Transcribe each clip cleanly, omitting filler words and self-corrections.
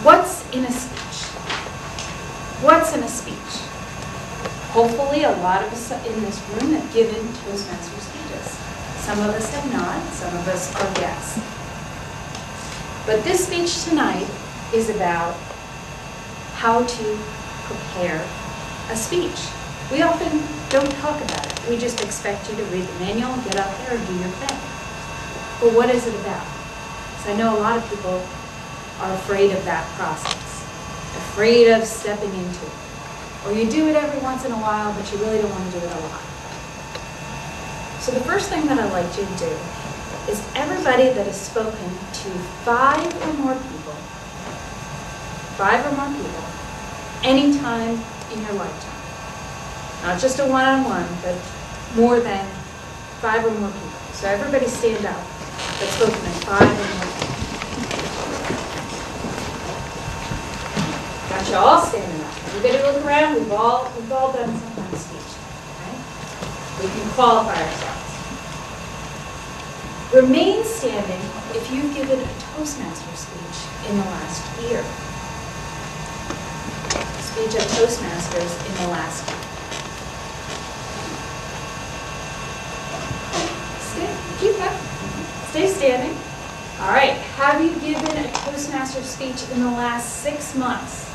What's in a speech? What's in a speech? Hopefully a lot of us in this room have given Toastmaster speeches. Some of us have not, some of us are guests. But this speech tonight is about how to prepare a speech. We often don't talk about it. We just expect you to read the manual, get up there, and do your thing. But what is it about? Because I know a lot of people are afraid of that process, afraid of stepping into it. Or you do it every once in a while, but you really don't want to do it a lot. So the first thing that I'd like you to do is everybody that has spoken to 5 or more people, anytime in your lifetime. Not just a one-on-one, but more than 5 or more people. So everybody stand up that's spoken to 5 or more people. Got you all standing up. Everybody look around. We've all done some kind of speech. Okay? We can qualify ourselves. Remain standing if you've given a Toastmaster speech in the last year. Speech at Toastmasters in the last year. Keep up. Stay standing. All right. Have you given a Toastmaster speech in the last 6 months?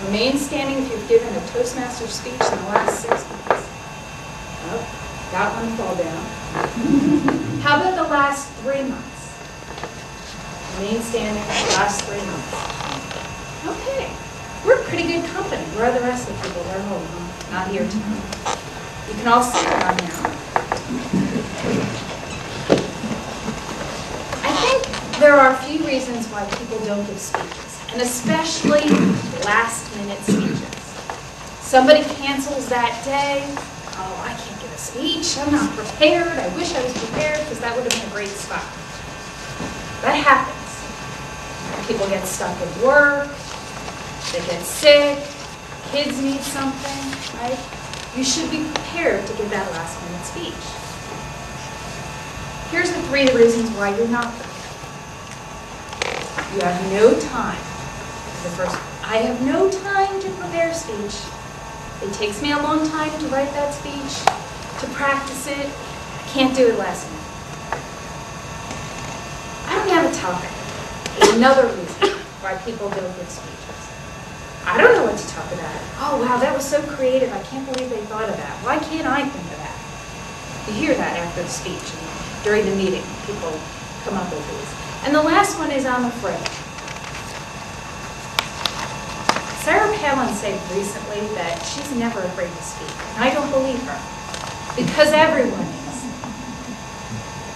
Remain standing if you've given a Toastmaster speech in the last 6 months. Oh, got one fall down. How about the last 3 months? Remain standing the last 3 months. Okay. We're pretty good company. Where are the rest of the people? They're home. Not here tonight. You can all sit down now. I think there are a few reasons why people don't give speeches, and especially last-minute speeches. Somebody cancels that day. Oh, I can't give a speech. I'm not prepared. I wish I was prepared because that would have been a great spot. That happens. People get stuck at work. They get sick. Kids need something, right? You should be prepared to give that last-minute speech. Here's the 3 reasons why you're not prepared. You have no time. The first one. I have no time to prepare a speech. It takes me a long time to write that speech, to practice it. I can't do it last minute. I don't have a topic. It's another reason why people don't give speeches. I don't know what to talk about. Oh, wow, that was so creative. I can't believe they thought of that. Why can't I think of that? You hear that after the speech and during the meeting. People come up with these. And the last one is I'm afraid. Sarah Palin said recently that she's never afraid to speak. And I don't believe her. Because everyone is.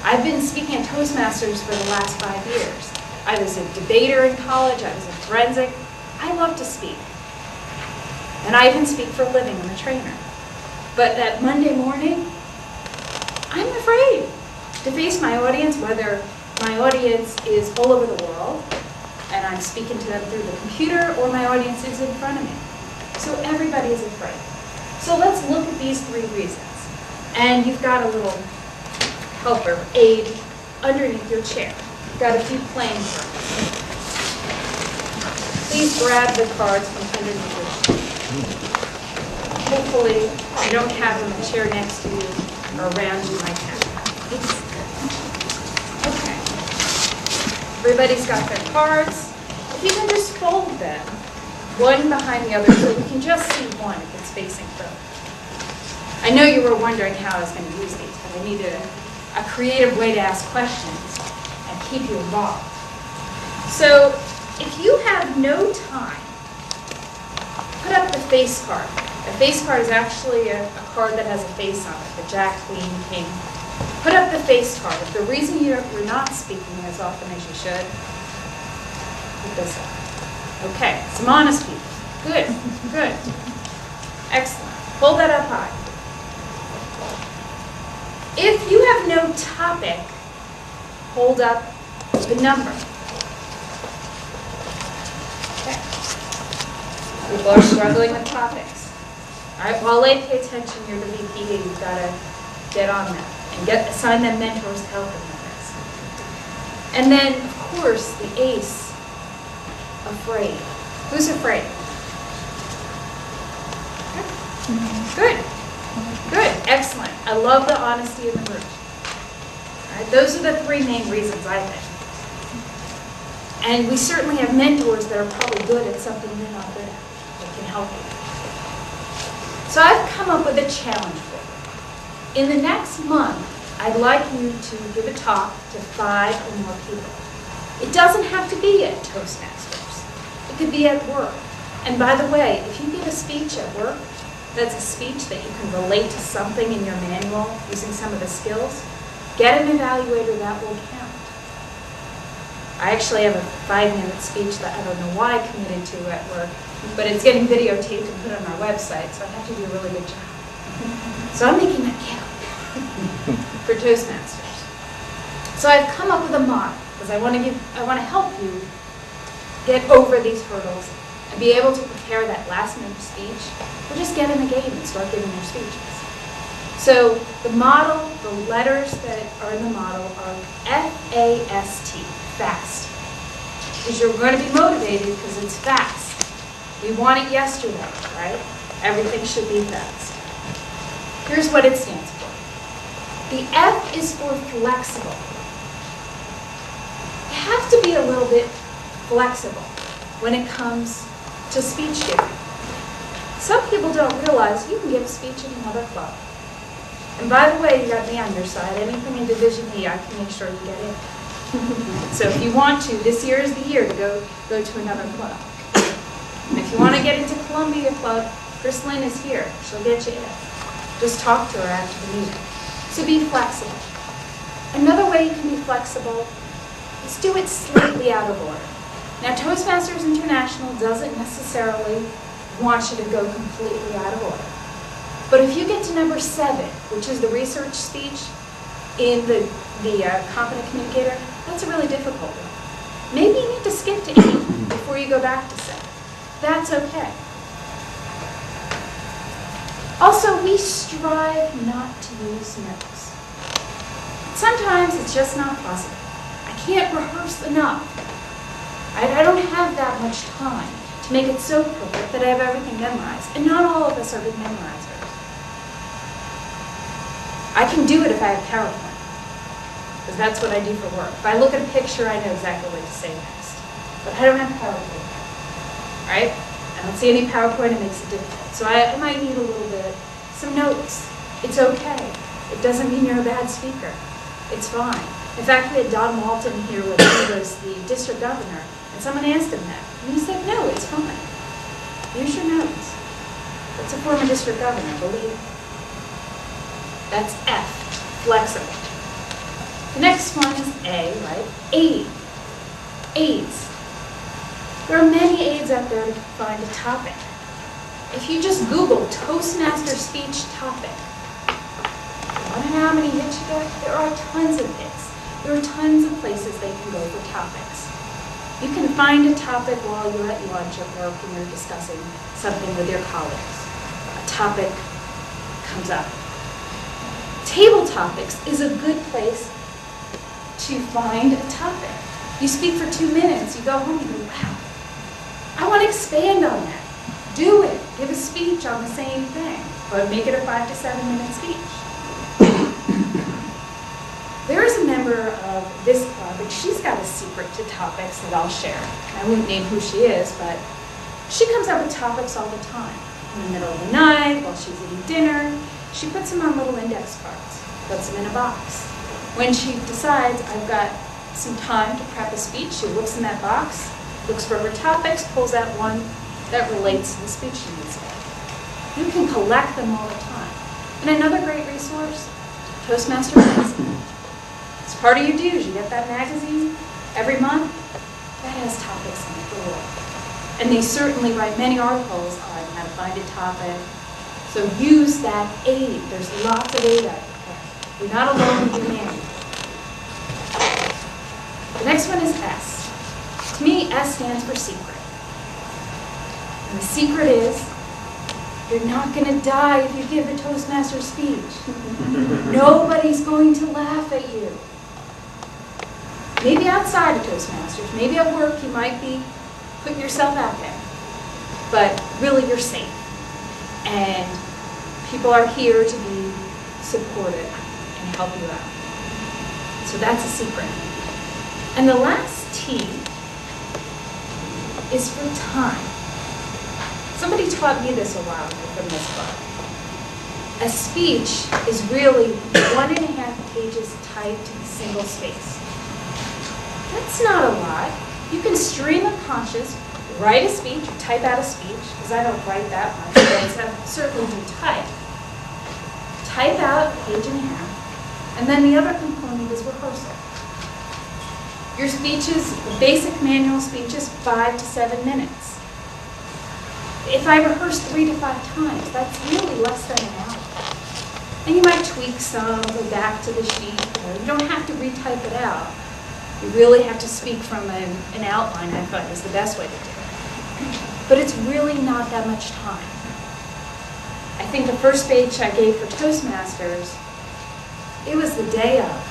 I've been speaking at Toastmasters for the last 5 years. I was a debater in college. I was a forensic. I love to speak. And I even speak for a living. I'm a trainer. But that Monday morning, I'm afraid to face my audience, whether my audience is all over the world, and I'm speaking to them through the computer, or my audience is in front of me. So everybody is afraid. So let's look at these 3 reasons. And you've got a little helper, aid, underneath your chair. You've got a few playing cards. Please grab the cards from underneath your chair. Hopefully, you don't have them in the chair next to you or around you like that. Okay. Everybody's got their cards. If you can just fold them, one behind the other, so you can just see one if it's facing forward. I know you were wondering how I was going to use these, but I needed a creative way to ask questions and keep you involved. So, if you have no time, put up the face card. A face card is actually a card that has a face on it, the Jack, Queen, King. Put up the face card. If the reason you're not speaking as often as you should, put this up. Okay, some honest people. Good, good. Excellent. Hold that up high. If you have no topic, hold up the number. Okay. People are struggling with topics. All right, while they pay attention, you're the VP, you've got to get on that and assign them mentors to help them with this. And then, of course, the ace afraid. Who's afraid? Good. Good. Excellent. I love the honesty in the room. All right, those are the three main reasons, I think. And we certainly have mentors that are probably good at something you're not good at that can help you. So I've come up with a challenge for you. In the next month, I'd like you to give a talk to 5 or more people. It doesn't have to be at Toastmasters. It could be at work. And by the way, if you give a speech at work, that's a speech that you can relate to something in your manual using some of the skills, get an evaluator that will count. I actually have a 5-minute speech that I don't know why I committed to at work, but it's getting videotaped and put on our website, so I have to do a really good job. So I'm making that count for Toastmasters. So I've come up with a model because I want to help you get over these hurdles and be able to prepare that last-minute speech, or just get in the game and start giving your speeches. So the model, the letters that are in the model are F-A-S-T, fast. Because you're going to be motivated because it's fast. We want it yesterday, right? Everything should be fast. Here's what it stands for. The F is for flexible. You have to be a little bit flexible when it comes to speech giving. Some people don't realize you can give a speech in another club. And by the way, you got me on your side. Anything in Division E, I can make sure you get in. So if you want to, this year is the year to go to another club. And if you want to get into Columbia Club, Chris Lynn is here. She'll get you in. Just talk to her after the meeting. So be flexible. Another way you can be flexible is do it slightly out of order. Now, Toastmasters International doesn't necessarily want you to go completely out of order. But if you get to number 7, which is the research speech in the Competent Communicator, that's a really difficult one. Maybe you need to skip to 8 before you go back to 7. That's okay. Also, we strive not to use notes. Sometimes it's just not possible. I can't rehearse enough. I don't have that much time to make it so perfect that I have everything memorized. And not all of us are good memorizers. I can do it if I have PowerPoint, because that's what I do for work. If I look at a picture, I know exactly what to say next. But I don't have PowerPoint, right? I don't see any PowerPoint, it makes it difficult. So I might need a little bit, some notes. It's okay. It doesn't mean you're a bad speaker. It's fine. In fact, we had Don Walton here when he was the district governor, and someone asked him that. And he said, no, it's fine. Use your notes. That's a former district governor, believe me. That's F, flexible. The next one is A, right? Aid. Aids. There are many aids out there to find a topic. If you just Google Toastmaster speech topic, you want to know how many hits you get? There are tons of hits. There are tons of places they can go for topics. You can find a topic while you're at lunch at work and you're discussing something with your colleagues. A topic comes up. Table topics is a good place to find a topic. You speak for 2 minutes, you go home and go, wow, I want to expand on that. Do it. Give a speech on the same thing, but make it a 5 to 7 minute speech. There is a member of this club, and she's got a secret to topics that I'll share. I won't name who she is, but she comes up with topics all the time. In the middle of the night, while she's eating dinner, she puts them on little index cards, puts them in a box. When she decides, I've got some time to prep a speech, she looks in that box, looks for her topics, pulls out one that relates to the speech she needs to make. You can collect them all the time. And another great resource, Toastmaster Magazine. It's part of your dues. You get that magazine every month. That has topics in it galore. And they certainly write many articles on how to find a topic. So use that aid. There's lots of aid out there. You're not alone with your manual. The next one is S. To me, S stands for secret. And the secret is, you're not going to die if you give a Toastmaster speech. Nobody's going to laugh at you. Maybe outside of Toastmasters, maybe at work you might be put yourself out there, but really you're safe. And people are here to be supportive and help you out. So that's a secret. And the last T is for time. Somebody taught me this a while ago from this book. A speech is really 1.5 pages typed in single space. That's not a lot. You can stream of conscious, write a speech, or type out a speech, because I don't write that much, but I certainly do type. Type out 1.5 pages, and then the other component is rehearsal. Your speeches, the basic manual speech is 5 to 7 minutes. If I rehearse 3 to 5 times, that's really less than an hour. And you might tweak some, go back to the sheet. You don't have to retype it out. You really have to speak from an outline, I find, is the best way to do it. But it's really not that much time. I think the first speech I gave for Toastmasters, it was the day of.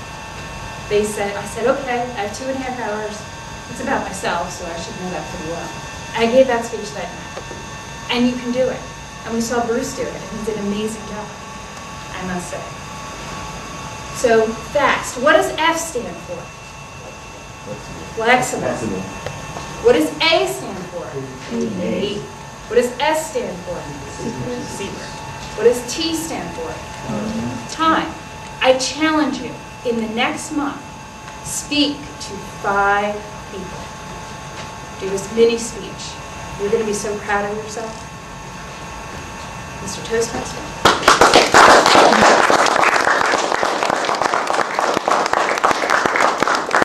I said, okay, I have 2.5 hours. It's about myself, so I should know that pretty well. I gave that speech that night. And you can do it. And we saw Bruce do it, and he did an amazing job, I must say. So, FAST. What does F stand for? Flexible. What does A stand for? Innate. What does S stand for? Secret. What does T stand for? Time. I challenge you, in the next month, speak to 5 people. Do this mini speech. You're going to be so proud of yourself. Mr. Toastmaster.